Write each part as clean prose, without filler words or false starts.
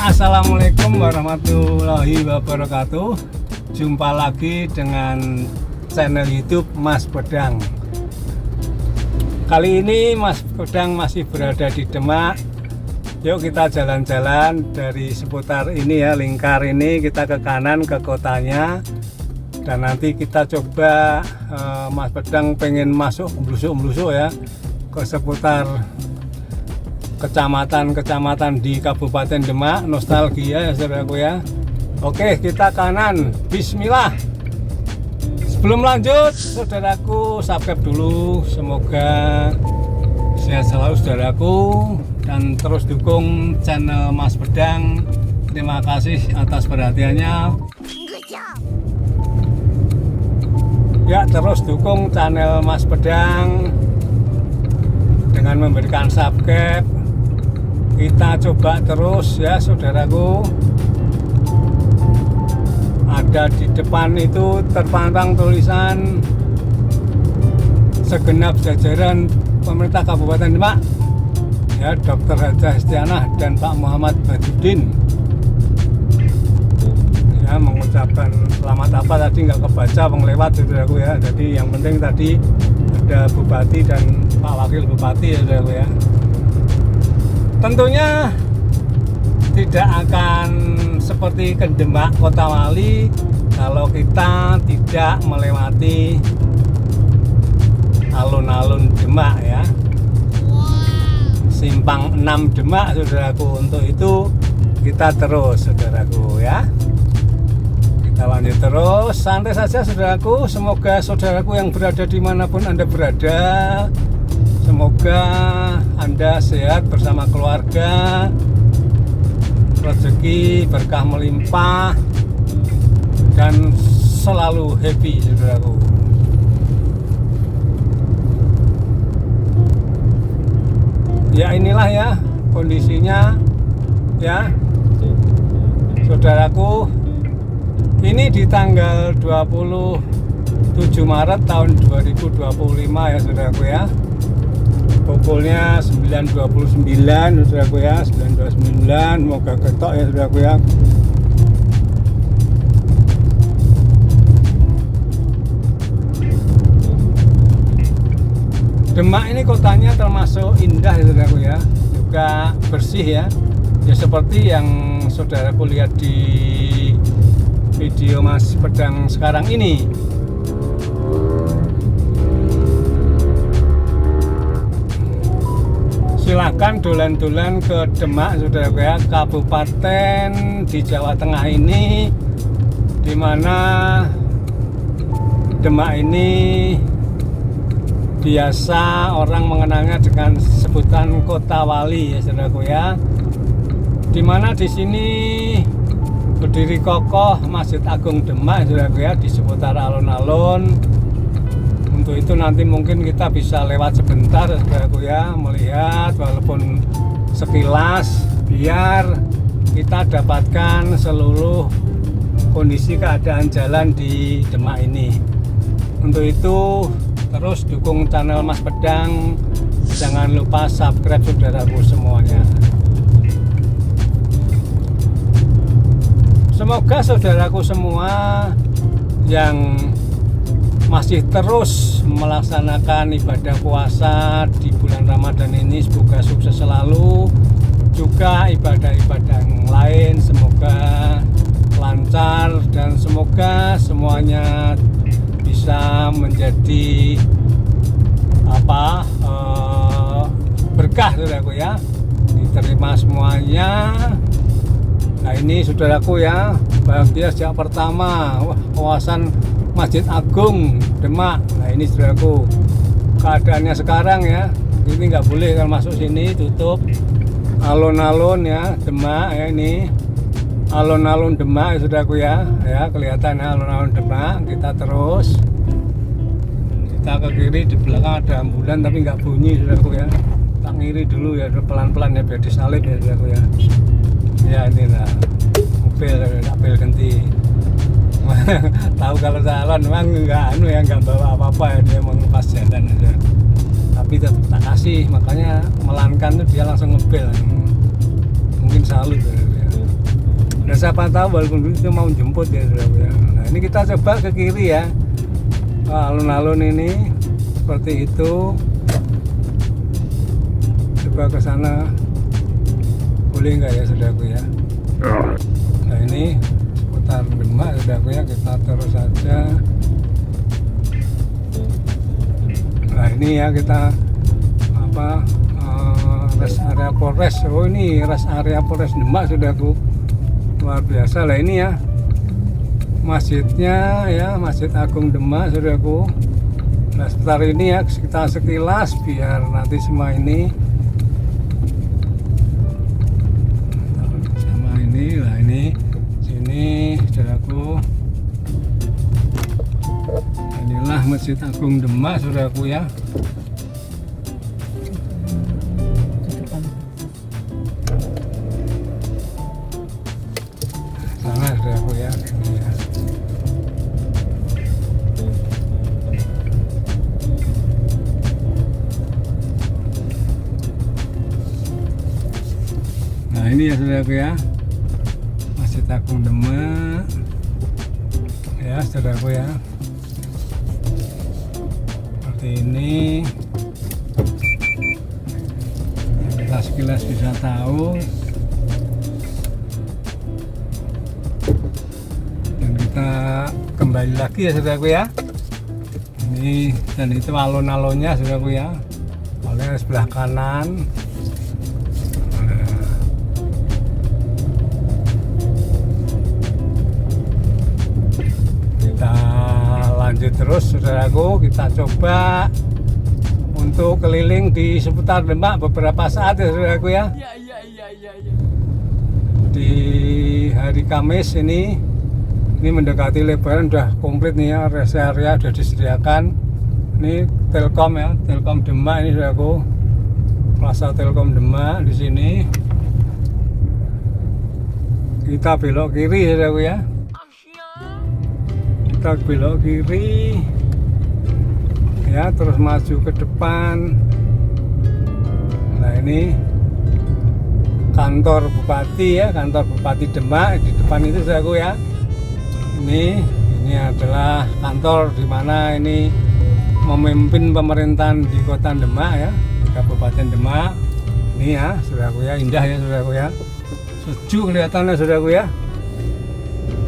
Assalamualaikum warahmatullahi wabarakatuh. Jumpa lagi dengan channel YouTube Mas Pedang. Kali ini Mas Pedang masih berada di Demak. Yuk kita jalan-jalan dari seputar ini ya, lingkar ini kita ke kanan ke kotanya. Dan nanti kita coba Mas Pedang pengen masuk blusuk-blusuk ya ke seputar kecamatan-kecamatan di Kabupaten Demak, nostalgia ya saudaraku ya. Oke, kita kanan, bismillah. Sebelum lanjut, saudaraku subscribe dulu, semoga sehat selalu saudaraku, dan terus dukung channel Mas Pedang. Terima kasih atas perhatiannya. Ya, terus dukung channel Mas Pedang dengan memberikan subscribe. Kita coba terus ya saudaraku. Ada di depan itu terpantang tulisan segenap jajaran pemerintah Kabupaten Demak ya, Dr. Hajah Estianah dan Pak Muhammad Badudin ya, mengucapkan selamat apa tadi nggak kebaca penglewat saudaraku ya. Jadi yang penting tadi ada Bupati dan Pak Wakil Bupati ya saudaraku ya. Tentunya tidak akan seperti ke Demak Kota Wali kalau kita tidak melewati alun-alun Demak ya. Simpang 6 Demak saudaraku. Untuk itu kita terus saudaraku ya. Kita lanjut terus, santai saja saudaraku. Semoga saudaraku yang berada dimanapun Anda berada, semoga Anda sehat bersama keluarga, rezeki berkah melimpah, dan selalu happy saudaraku. Ya inilah ya kondisinya ya saudaraku. Ini di tanggal 27 Maret tahun 2025 ya saudaraku ya. Pukulnya 9.29 saudaraku ya, 9.29, moga ketok ya saudaraku ya. Demak ini kotanya termasuk indah ya saudaraku ya, juga bersih ya. Ya seperti yang saudaraku lihat di video Mas Pedang sekarang ini. Silahkan dolan-dolan ke Demak saudaraku ya, kabupaten di Jawa Tengah ini, dimana Demak ini biasa orang mengenalnya dengan sebutan Kota Wali ya saudaraku ya, dimana di sini berdiri kokoh Masjid Agung Demak saudaraku ya, di seputar alun-alun. Untuk itu nanti mungkin kita bisa lewat sebentar saudaraku ya, melihat walaupun sekilas, biar kita dapatkan seluruh kondisi keadaan jalan di Demak ini. Untuk itu terus dukung channel Mas Pedang, jangan lupa subscribe saudaraku semuanya. Semoga saudaraku semua yang masih terus melaksanakan ibadah puasa di bulan Ramadan ini semoga sukses selalu. Juga ibadah-ibadah yang lain semoga lancar, dan semoga semuanya bisa menjadi berkah saudaraku ya, diterima semuanya. Nah ini saudaraku ya, bahagia sejak pertama kawasan Masjid Agung Demak. Nah ini saudaraku keadaannya sekarang ya, ini nggak boleh kalau masuk sini, tutup alun-alun ya Demak ya. Ini alun-alun Demak ya saudaraku ya, ya kelihatan ya alun-alun Demak. Kita terus, kita ke kiri, di belakang ada ambulan tapi nggak bunyi saudaraku ya. Tak ngiri dulu ya, pelan-pelan ya biar disalib ya saudaraku ya. Ya ini lah mobil ganti. Tahu kalau calon memang nggak bawa apa-apa ya, dia mau lepas jalan aja. Tapi tetap tak kasih, makanya melankan tuh dia langsung ngebel. Mungkin salut ya. siapa tahu walaupun itu mau jemput ya saudaraku ya. Nah ini kita coba ke kiri ya, alun-alun ini seperti itu. Coba ke sana boleh nggak ya saudaraku ya. Nah ini seputar Demak saudaraku ya, kita terus saja. Nah ini ya kita apa, rest area Polres. Oh ini rest area Polres Demak saudaraku, luar biasa lah ini ya masjidnya ya, Masjid Agung Demak saudaraku. Nah sekitar ini ya kita sekilas biar nanti semua ini sama ini lah, ini sini saudaraku. Inilah Masjid Agung Demak saudaraku ya. Sana saudaraku ya, ini ya. Nah ini ya saudaraku ya, Masjid Agung Demak ya saudaraku ya. Seperti ini kita sekilas bisa tahu, dan kita kembali lagi ya saudaraku ya. Ini dan itu alun-alunnya saudaraku ya, oleh sebelah kanan. Lanjut terus saudaraku, kita coba untuk keliling di seputar Demak beberapa saat ya saudaraku ya. Di hari Kamis ini mendekati Lebaran, udah komplit nih ya, rest area sudah disediakan. Ini Telkom ya, Telkom Demak ini saudaraku, Plaza Telkom Demak di sini. Kita belok kiri saudaraku ya. Kita belok kiri ya, terus maju ke depan. Nah ini kantor Bupati ya, kantor Bupati Demak di depan itu saudaraku ya. Ini adalah kantor di mana ini memimpin pemerintahan di Kota Demak ya, di Kabupaten Demak. Ini ya saudaraku ya, indah ya saudaraku ya, sejuk kelihatannya saudaraku ya.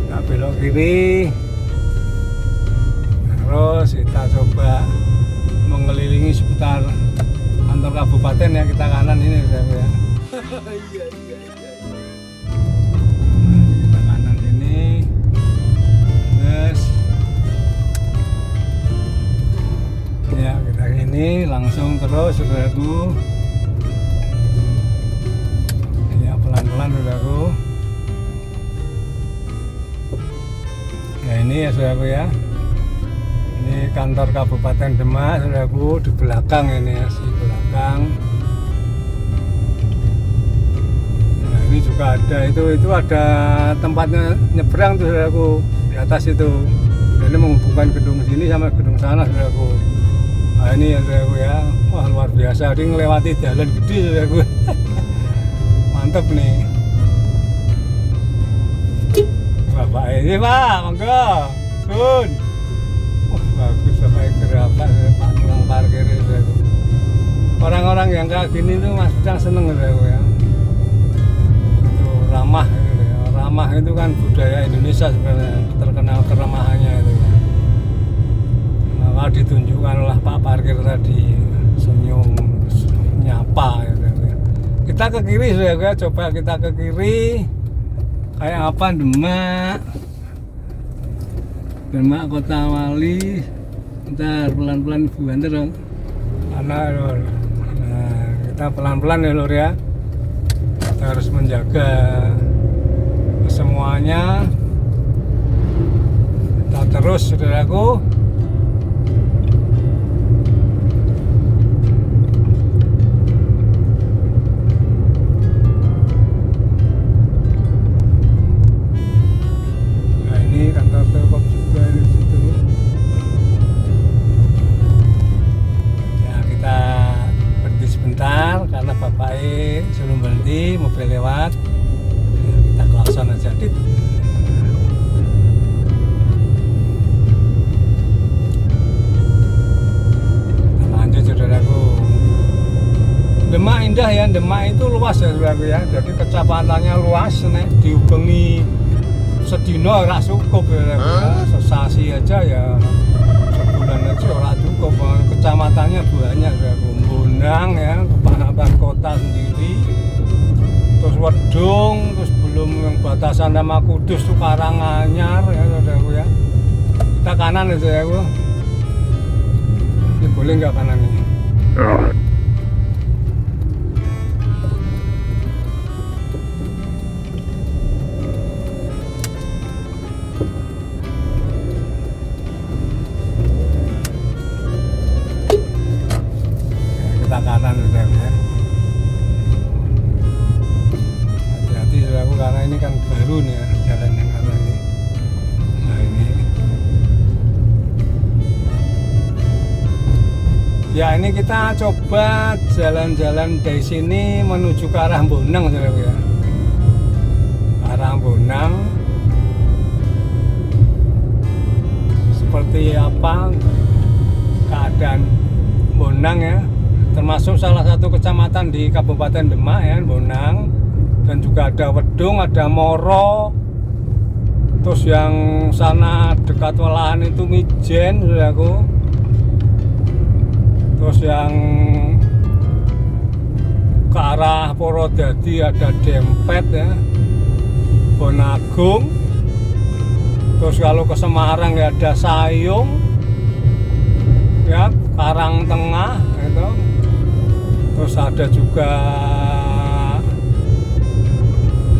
Kita belok kiri, terus kita coba mengelilingi seputar kantor kabupaten ya, kita kanan ini saudaraku ya. Kita kanan ini, terus ya kita ini langsung terus saudaraku ya, pelan-pelan saudaraku ya. Ini ya saudaraku ya, ini kantor Kabupaten Demak saudaraku, di belakang ini ya, di belakang. Nah ini juga ada itu ada tempatnya nyebrang tuh saudaraku, di atas itu. Ini menghubungkan gedung sini sama gedung sana saudaraku. Nah ini ya saudaraku ya, wah luar biasa, ini ngelewati jalan gede saudaraku. Mantap nih Bapak ini Pak, monggo Sun. Bagus sampai gerapak Pak tukang parkir itu. Orang-orang yang kayak gini tuh Mas Bidang seneng gitu ya. Itu ramah gitu ya. Ramah itu kan budaya Indonesia sebenarnya, terkenal keramahannya itu ya. Maka ditunjukkan oleh Pak parkir tadi, senyum, nyapa gitu ya. Kita ke kiri ya, coba kita ke kiri. Kayak apa Demak? Demak Kota Wali. Ntar pelan-pelan ibu antar dong. Nah kita pelan-pelan ya lur ya. Kita harus menjaga semuanya. Kita terus saudaraku. Nah ini kantor Telkom juga di situ. Sebentar karena Bapak suruh berhenti, mobil lewat, kita close. sana jadi. Lanjut saudaraku. Demak indah ya, Demak itu luas ya saudaraku ya. Jadi kecepatannya luas, nek dihubungi sedino ora cukup ya, sesasi aja ya, sebulan aja ora cukup. Kecamatannya banyak ya, Bonang ya, kepanakan kota sendiri, terus Wedung, terus belum yang batasan sama Kudus tuh Karanganyar ya saudaraku ya. Kita kanan ya saudaraku. Ini boleh nggak kanan ini? Kanan udah ya. Hati-hati saudaraku karena ini kan baru nih ya jalan yang kanan ini. Nah ini. Ya ini kita coba jalan-jalan dari sini menuju ke arah Bonang saudaraku ya. Arah Bonang. Seperti apa keadaan Bonang ya. Termasuk salah satu kecamatan di Kabupaten Demak ya, Bonang, dan juga ada Wedung, ada Moro, terus yang sana dekat Welahan itu Mijen saudaraku, terus yang ke arah Porodadi ada Dempet ya, Bonagung, terus kalau ke Semarang ya ada Sayung ya, Karangtengah gitu. Terus ada juga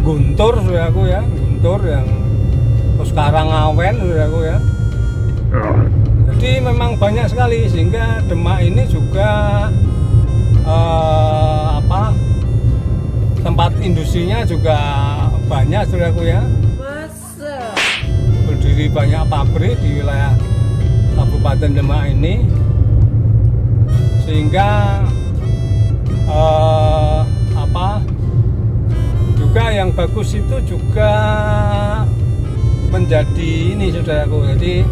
Guntur saudaraku ya, Guntur yang terus Karangawen saudaraku ya. Jadi memang banyak sekali sehingga Demak ini juga tempat industrinya juga banyak saudaraku ya. Berdiri banyak pabrik di wilayah Kabupaten Demak ini sehingga juga yang bagus itu juga menjadi ini saudaraku, jadi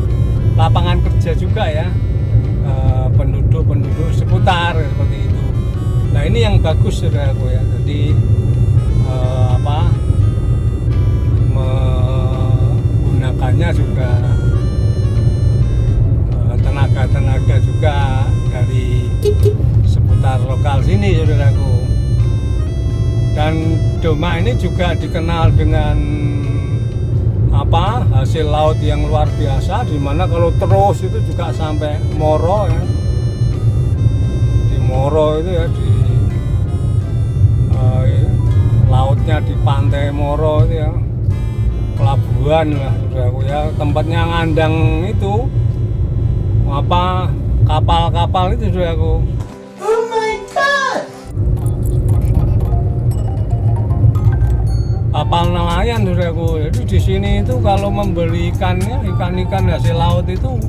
lapangan kerja juga ya, penduduk seputar seperti itu. Nah ini yang bagus saudaraku ya, jadi menggunakannya juga tenaga juga dari seputar lokal sini saudaraku. Dan Demak ini juga dikenal dengan hasil laut yang luar biasa, dimana kalau terus itu juga sampai Moro ya, di Moro itu ya, di lautnya di pantai Moro itu ya, pelabuhan lah saudaraku ya, tempatnya ngandang itu kapal-kapal itu saudaraku. Oh my god. Kapal nelayan saudaraku. Jadi di sini itu kalau membeli ikannya, ikan-ikan hasil laut itu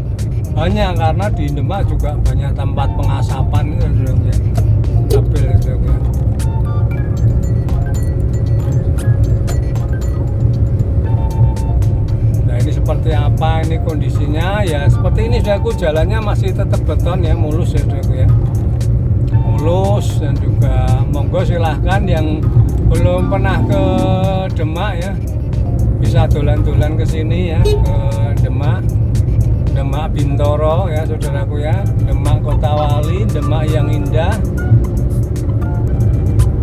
banyak, karena di Demak juga banyak tempat pengasapan itu saudaraku ya. Kapal saudaraku ya. Nah ini seperti apa ini kondisinya ya, seperti ini saudaraku, jalannya masih tetap beton ya, mulus ya saudaraku ya, mulus. Dan juga monggo silahkan yang belum pernah ke Demak ya, bisa dolan-dolan ke sini ya, ke Demak Bintoro ya saudaraku ya, Demak Kota Wali, Demak yang indah,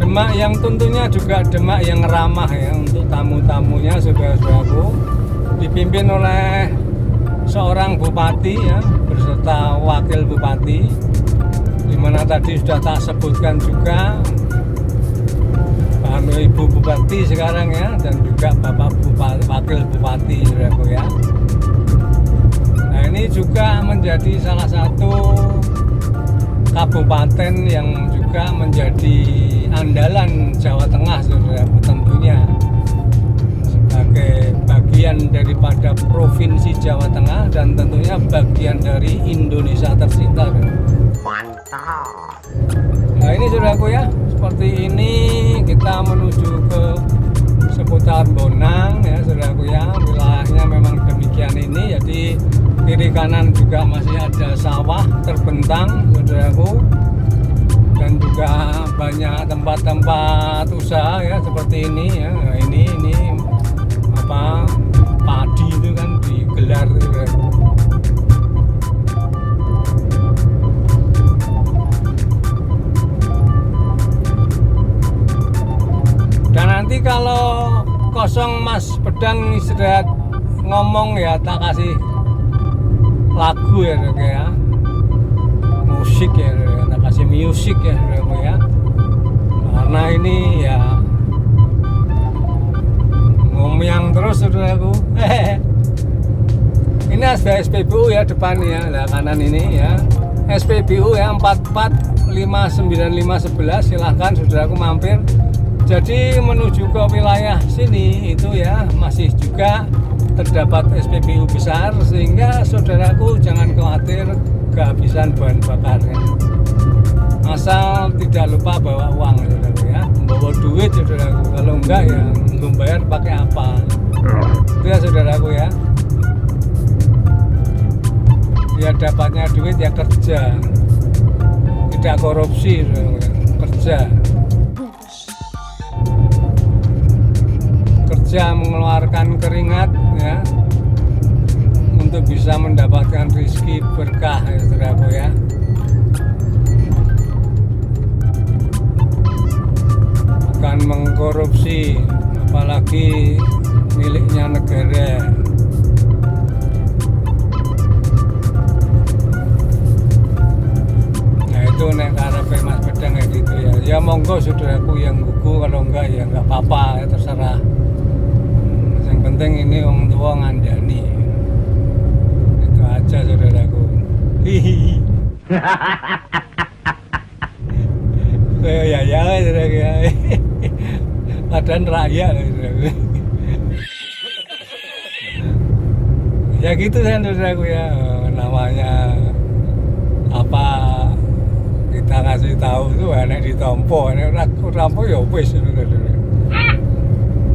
Demak yang tentunya juga Demak yang ramah ya untuk tamu-tamunya saudara-saudaraku, dipimpin oleh seorang bupati ya beserta wakil bupati, dimana tadi sudah tak sebutkan juga Ibu Bupati sekarang ya, dan juga Bapak Bupati, Wakil Bupati saudaraku ya. Nah ini juga menjadi salah satu kabupaten yang juga menjadi andalan Jawa Tengah saudaraku, tentunya sebagai bagian daripada Provinsi Jawa Tengah dan tentunya bagian dari Indonesia tercinta. Mantap. Nah ini saudaraku ya, seperti ini kita menuju ke seputar Bonang kanan juga masih ada sawah terbentang, saudaraku, dan juga banyak tempat-tempat usaha ya seperti ini ya. Nah, ini apa, padi itu kan digelar gitu ya. Dan nanti kalau kosong Mas Pedang istirahat ngomong ya, tak kasih lagu ya, ya. Musik ya, tak kasih musik ya, ya. Karena ini ya ngomong terus saudaraku. Ini ada SPBU ya depannya, nah kanan ini ya. SPBU ya 445911, silahkan saudaraku mampir. Jadi menuju ke wilayah sini itu ya masih juga terdapat SPBU besar, sehingga saudaraku jangan khawatir kehabisan bahan bakar ya. Asal tidak lupa bawa uang saudaraku ya, bawa duit saudaraku. Kalau enggak ya membayar pakai apa? Itu ya saudaraku ya. Ya dapatnya duit ya kerja, tidak korupsi saudaraku ya. Kerja mengeluarkan keringat ya untuk bisa mendapatkan rezeki berkah ya saudaraku ya. Bukan mengkorupsi, apalagi miliknya negara. Nah itu nek karepe Mas Pedang ya gitu ya. Ya monggo saudaraku yang gugu, kalau enggak ya enggak apa-apa ya, terserah. Yang penting ini wong tua ngandani. Itu aja saudaraku. Hihi. Ya saudaraku ya. Badan raya saudaraku. Ya gitu kan saudaraku ya. Namanya apa, kita ngasih tahu tuh enak ditompo, enak rampo ya wis saudaraku.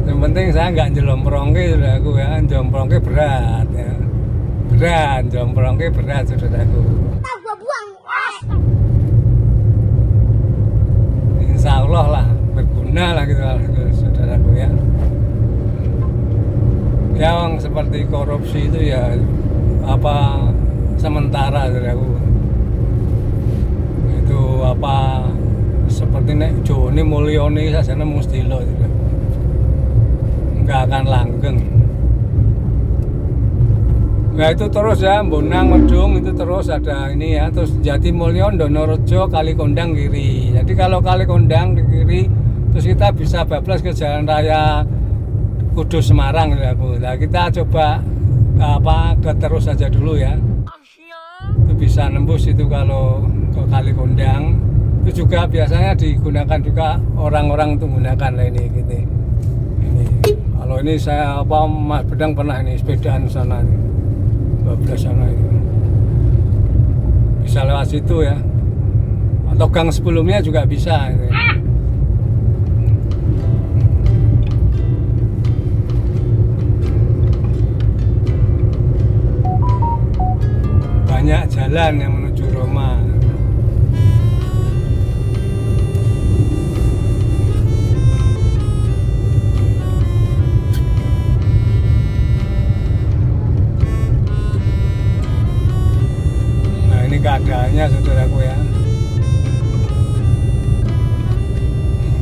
Yang penting saya nggak jelomprongke saudaraku ya, jomprongke berat ya. Berat, jomprongke berat saudaraku. Insya Allah lah, berguna lah gitu saudaraku ya. Yang seperti korupsi itu ya apa sementara saudaraku. Itu apa seperti nek Joni Mulyoni sajane mesti lo gitu. Nggak akan langgeng. Nah itu terus ya, Bonang Medung itu terus ada ini ya, terus Jatimulyo, Donorejo, Kalikondang kiri. Jadi kalau Kalikondang di kiri, terus kita bisa bablas ke Jalan Raya Kudus Semarang ya Bu. Nah kita coba apa ke terus saja dulu ya. Itu bisa nembus itu kalau ke Kalikondang. Itu juga biasanya digunakan juga orang-orang untuk menggunakan lah ini gitu. Ini kalau ini saya apa Mas Bedang pernah ini sepedaan sana nih. 12 sana itu bisa lewat situ ya, atau gang sebelumnya juga bisa gitu. Banyak jalan yang menuju Roma. Keadaannya saudaraku ya,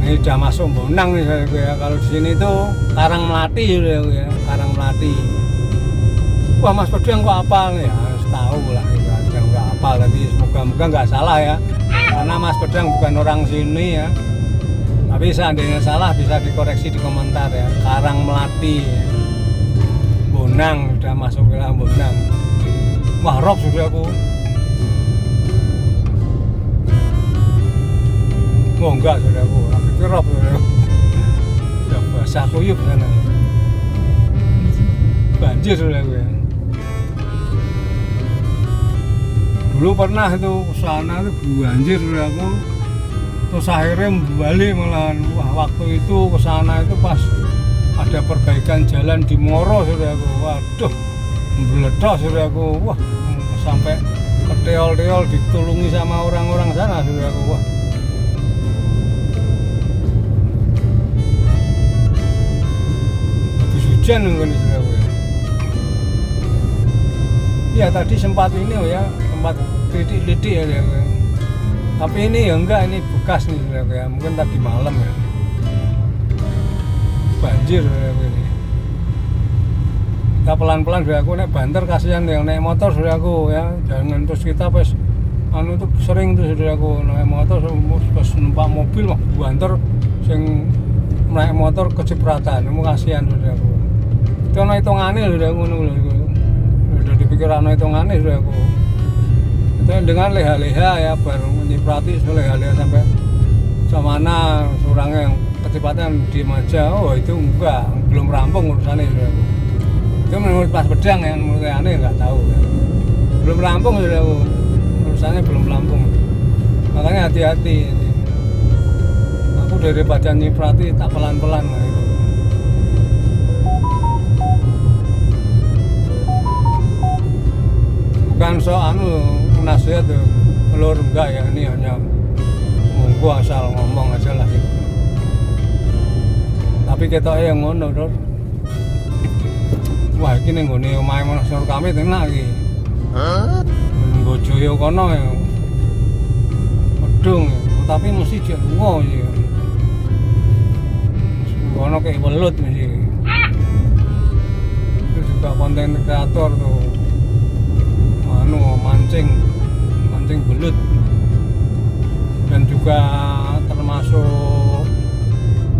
ini udah masuk Bonang nih saudaraku ya. Kalau di sini tuh Karang Melati saudaraku ya, Karang Melati. Wah Mas Pedang kok apal ya, harus tahu lah gitu. Yang nggak apal tapi semoga-moga nggak salah ya, karena Mas Pedang bukan orang sini ya. Tapi seandainya salah bisa dikoreksi di komentar ya. Karang Melati Bonang, udah masuk wilayah Bonang. Wah rob saudaraku. Oh enggak saudaraku, aku kerap saudaraku. Udah basah kuyup sana. Banjir saudaraku ya. Dulu pernah itu kesana itu banjir saudaraku. Terus akhirnya balik malahan. Wah waktu itu kesana itu pas ada perbaikan jalan di Moro saudaraku. Waduh, meledak saudaraku. Wah sampai keteol-teol ditulungi sama orang-orang sana saudaraku. Wah, habis hujan mungkin saudaraku ya. Ya tadi sempat ini ya, sempat titik-titik ya saudaraku. Tapi ini ya enggak, ini bekas nih saudaraku ya, mungkin tadi malam ya. Banjir saudaraku ini. Kita pelan-pelan saudaraku, naik banter kasihan yang naik motor saudaraku ya. Jangan terus kita pas anu tuh sering tuh saudaraku naik motor pas numpak mobil mah banter sing naik motor kecipratan, mau kasihan saudaraku. Itu ana hitungane saudaraku ngono lho. Udah dipikir ana hitungane saudaraku. Itu dengan leha-leha ya baru menyiprati leha-leha sampai mana orangnya yang kecepatan diem aja. Oh itu enggak, belum rampung urusannya saudaraku. Itu menurut Mas Pedang yang menurut aneh nggak tahu ya. Belum rampung sudah urusannya, belum rampung, makanya hati-hati. Aku daripada nyiprati tak pelan-pelan lah itu. Bukan soal nasihat tuh telur enggak ya, ini hanya monggo asal ngomong aja lah gitu. Tapi kita yang ngono Dor. Wah, iki ning nggone omahe Monasor kami tenak iki. Hah? Nggo Joyo kono ya. Medung, tapi mesti jek lunga iki. Kono kayak welut mesti. Itu juga konten kreator tuh. Mancing belut. Dan juga termasuk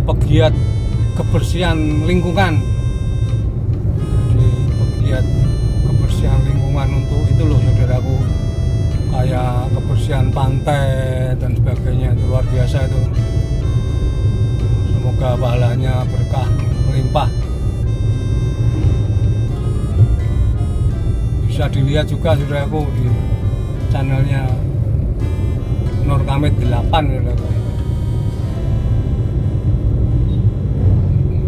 pegiat kebersihan lingkungan. Kebersihan lingkungan untuk itu loh saudaraku, kayak kebersihan pantai dan sebagainya, itu luar biasa itu. Semoga pahalanya berkah melimpah. Bisa dilihat juga saudaraku di channelnya Nur Kamit 8 saudaraku.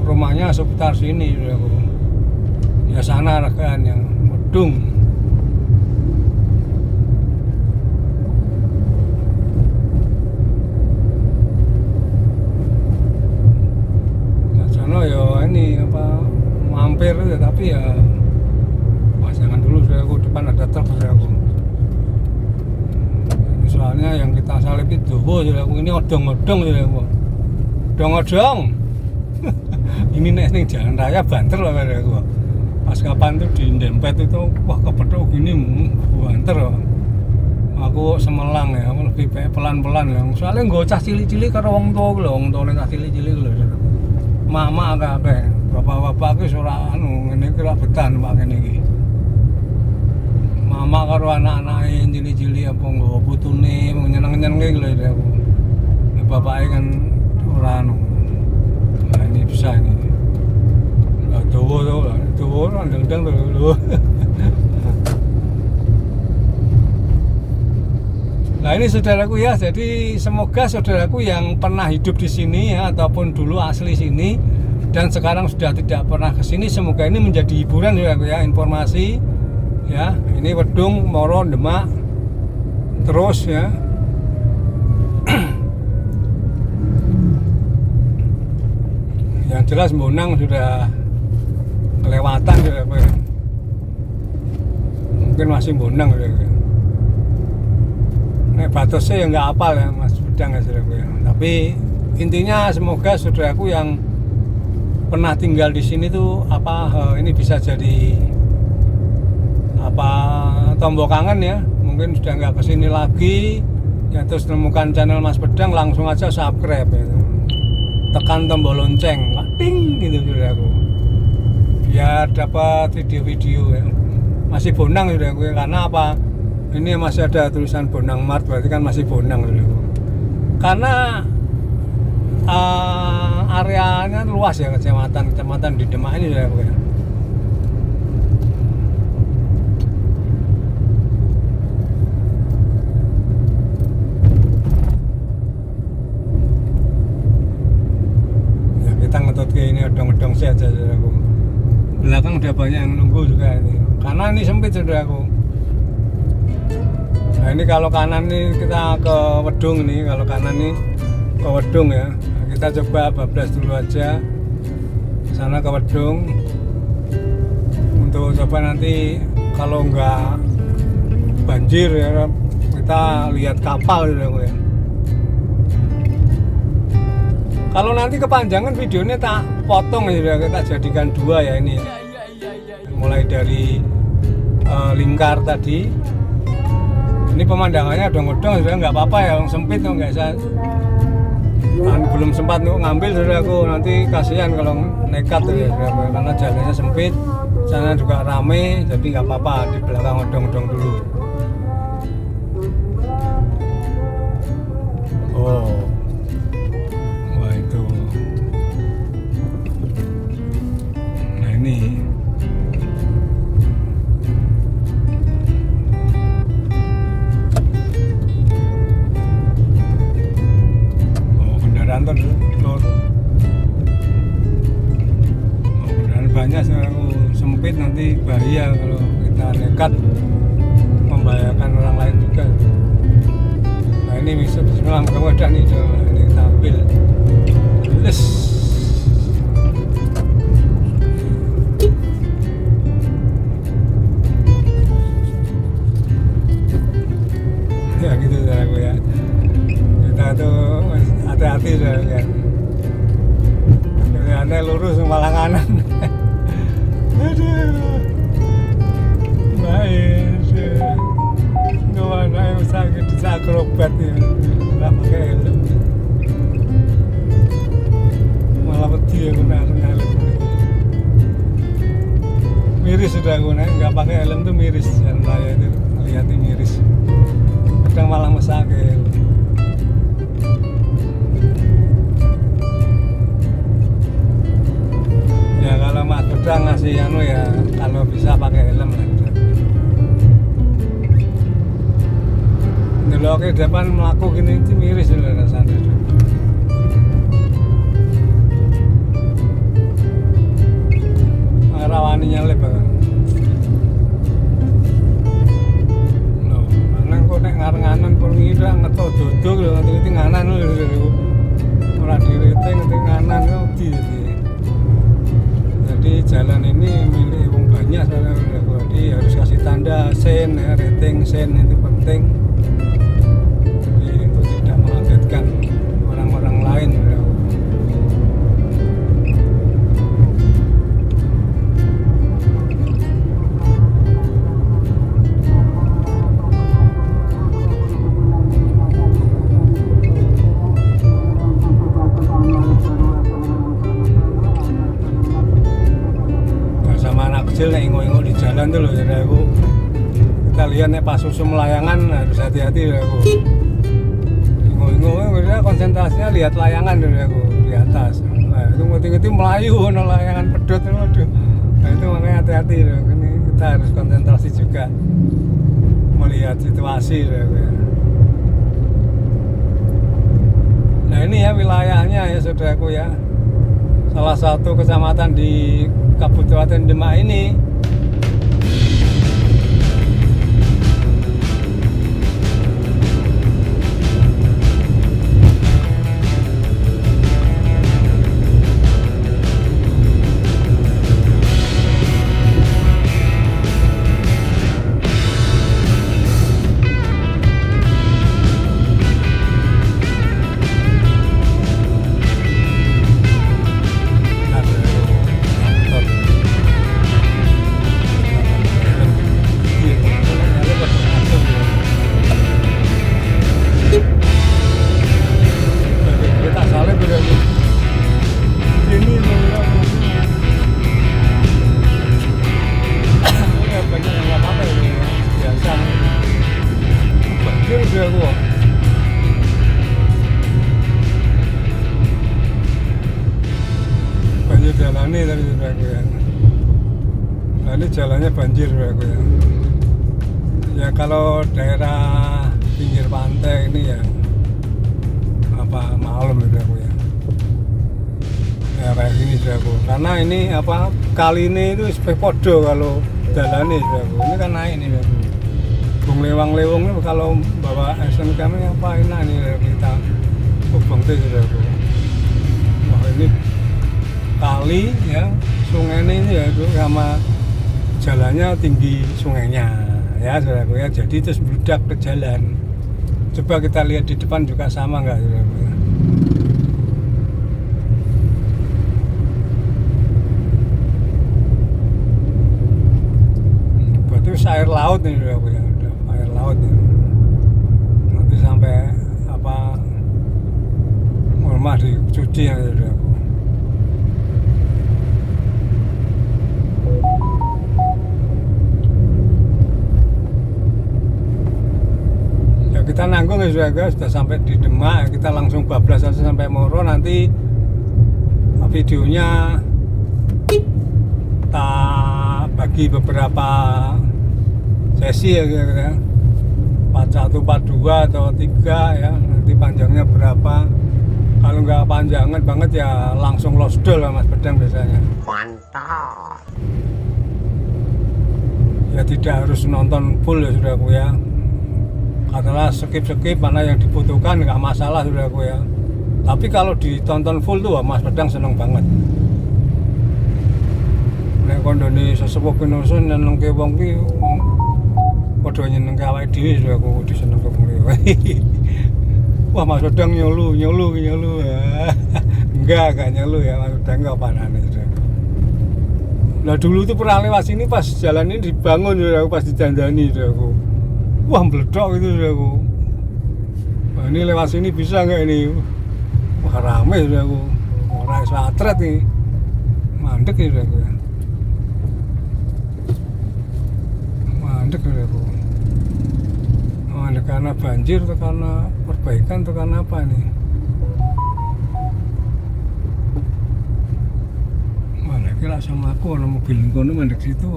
Rumahnya seputar sini saudaraku. Ya sana rekan yang Medung. Nah, sana ya ini apa mampir ya, tapi ya jangan dulu saudaraku, depan ada truk saudaraku. Soalnya yang kita salip itu saudaraku, ini odong-odong saudaraku. Odong-odong. Ini nih jalan raya banter loh saudaraku. Pas kapan tuh di dempet itu, wah kepethuk gini banter loh. Aku semelang ya, aku lebih baik pelan-pelan ya. Soalnya nggak cah cilik-cilik karo wong tua lho, wong tuane cah cilik-cilik lho. Mama akeh, bapak-bapak ki ora anu ngene iki ra betan Pak kene iki. Mama karo anak-anake cilik-cilik apa nggawa putune nyeneng-nyenenge lho aku. Bapake kan ora anu. Nah ini bisa ini. Dawa ndang-ndang lho. Nah ini saudaraku ya, jadi semoga saudaraku yang pernah hidup di sini ya, ataupun dulu asli sini dan sekarang sudah tidak pernah ke sini, semoga ini menjadi hiburan saudaraku ya, informasi ya. Ini Wedung, Moro, Demak terus ya. Yang jelas Bonang sudah kelewatan ya, mungkin masih Bonang ya. Nek batasnya ya nggak apal ya Mas Pedang ya saudaraku ya. Tapi intinya semoga saudaraku yang pernah tinggal di sini tuh ini bisa jadi tombol kangen ya. Mungkin sudah nggak kesini lagi ya, terus menemukan channel Mas Pedang, langsung aja subscribe ya. Tekan tombol lonceng, ting gitu saudaraku, biar dapat video-video ya. Masih Bonang saudaraku ya, karena apa? Ini masih ada tulisan Bonang Mart, berarti kan masih Bonang saudaraku. Karena areanya luas ya, kecamatan di Demak ini saudaraku ya. Kita ngetut ke ini odong-odong saja saudaraku. Belakang udah banyak yang nunggu juga ini, karena ini sempit saudaraku. Nah ini kalau kanan nih kita ke Wedung nih, kalau kanan nih ke Wedung ya. Nah, kita coba bablas dulu aja sana ke Wedung untuk coba nanti kalau nggak banjir ya kita lihat kapal gitu ya. Kalau nanti kepanjangan videonya tak potong ya, kita jadikan dua ya ini. Mulai dari lingkar tadi. Ini pemandangannya odong-odong sudah nggak apa-apa ya, sempit tuh nggak bisa. Belum sempat untuk ngambil sudah aku, nanti kasihan kalau nekat tuh ya, karena jalannya sempit, sana juga rame, jadi nggak apa-apa di belakang odong-odong dulu. Oh. Nah ini kendaraan tuh kendaraan banyak sempit, nanti bahaya kalau kita nekat membahayakan orang lain juga. Nah ini bismillah, mudah-mudahan nih ini kita ambil. Yes. Ya gitu saudaraku ya, kita tuh hati-hati saudara ya, kelihatannya lurus malah kanan. Aduh baik nggak mana yang sakit bisa akrobat ya, nggak pakai helm malah pedih ya, kena helm miris sudah guna, nggak pakai helm tuh miris, dan saya itu lihatnya miris, kadang malah mesakit. Ya kalau Mas Bedang ngasih anu ya, kalau bisa pakai helm lah. Kalau ke depan melaku gini itu miris loh rasanya. Rawaninya lebar. No, nang kok nek ngarep-ngarep pun ngira ngeto dodok lho, ngerti nganan lho. Ora direte ngerti nganan lho Jadi jalan ini milik wong banyak soalnya, jadi harus kasih tanda sen ya, rating sen itu penting. Jadi untuk tidak mengagetkan orang-orang lain ya. Kecil nek ingo-ingo di jalan tuh loh ya aku. Kita lihat nek pas susu melayangan harus hati-hati ya aku. Ingo-ingo kita konsentrasinya lihat layangan ya aku di atas. Nah, itu ngerti-ngerti melayu no layangan pedot itu aduh. Nah, itu makanya hati-hati ya. Ini kita harus konsentrasi juga melihat situasi ya. Nah, ini ya wilayahnya ya saudaraku ya. Salah satu kecamatan di Kabupaten Demak ini. Banjir jalani tadi saudaraku ya. Nah ini jalannya banjir saudaraku ya. Ya kalau daerah pinggir pantai ini ya apa maklum saudaraku ya. Ya kayak gini saudaraku. Karena ini apa kali ini itu sepodo kalau jalani saudaraku. Ini kan naik nih saudaraku. Bung Lewang-Lewang ini kalau bawa SMK ini apa enak nih kita hubung tuh saudaraku. Wah ini kali ya, sungai ini ya sama jalannya tinggi sungainya ya saudaraku ya, jadi terus bludak ke jalan. Coba kita lihat di depan juga sama nggak saudaraku ya. Berarti air laut ini saudaraku ya, air laut ya. Nanti sampai apa rumah dicuci ya saudaraku. Kita nanggung ya sudah sampai di Demak, kita langsung bablas aja sampai Moro. Nanti videonya kita bagi beberapa sesi ya kira-kira 41, 42 atau 3 ya, nanti panjangnya berapa. Kalau nggak panjangan banget ya langsung losdol lah Mas Pedang biasanya. Mantap. Ya tidak harus nonton full ya saudaraku ya, katakanlah skip mana yang dibutuhkan nggak masalah saudaraku ya. Tapi kalau ditonton full tuh Mas Pedang seneng banget. Nek kondone sesepuh pinosun nyenengke wong ki padha nyenengke awake dhewe saudaraku, kudu seneng wong liya. Wah Mas Pedang nyolu. Enggak nyolu ya Mas Pedang, enggak panane saudaraku. Lah dulu tuh pernah lewat sini pas jalan ini dibangun saudaraku, pas dijandani saudaraku. Wah meledok itu saudaraku. Wah ini lewat sini bisa nggak ini? Wah rame saudaraku. Orang iso atret nih. Mandek ya saudaraku. Mandek saudaraku. Mandek karena banjir atau karena perbaikan atau karena apa nih? Mana kira sama aku ada mobil kono mandek situ.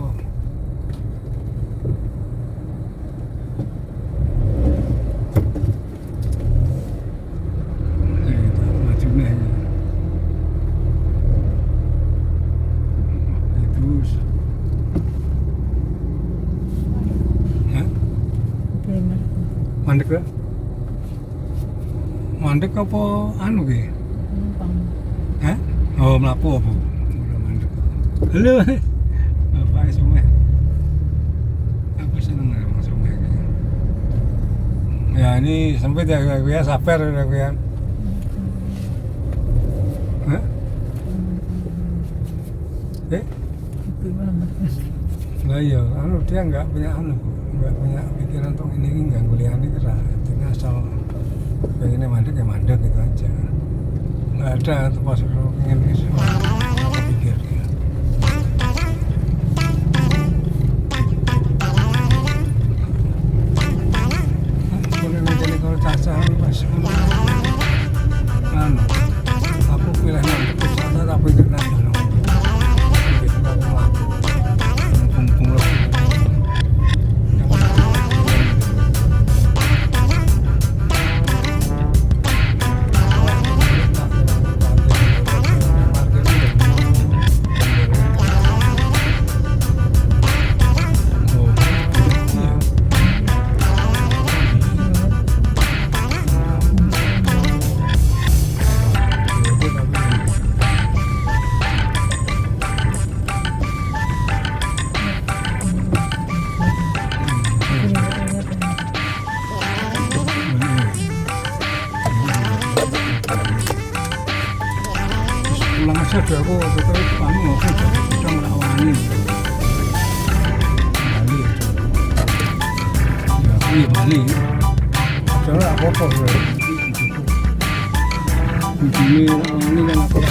Mandek ya? Mandek apa anu ki? Hah? Oh mlaku apa? Udah mandek. Halo. Apa sungai? Aku seneng sama sungai ini. Ya ini sempit ya sabar ya. Hah? Lah iya, anu dia nggak punya pikiran untuk ini ganggu liane kira. Jadi asal pengennya mandek ya mandek gitu aja. Nggak ada tempat pengen gitu. Apa pikir dia? Boleh nanti kalau cacahan pas anu, aku pilih mandek caca tapi kena jalan. Pulang aja deh aku betul kamu aku sudah merawani Bali soalnya apa-apa ini kan aku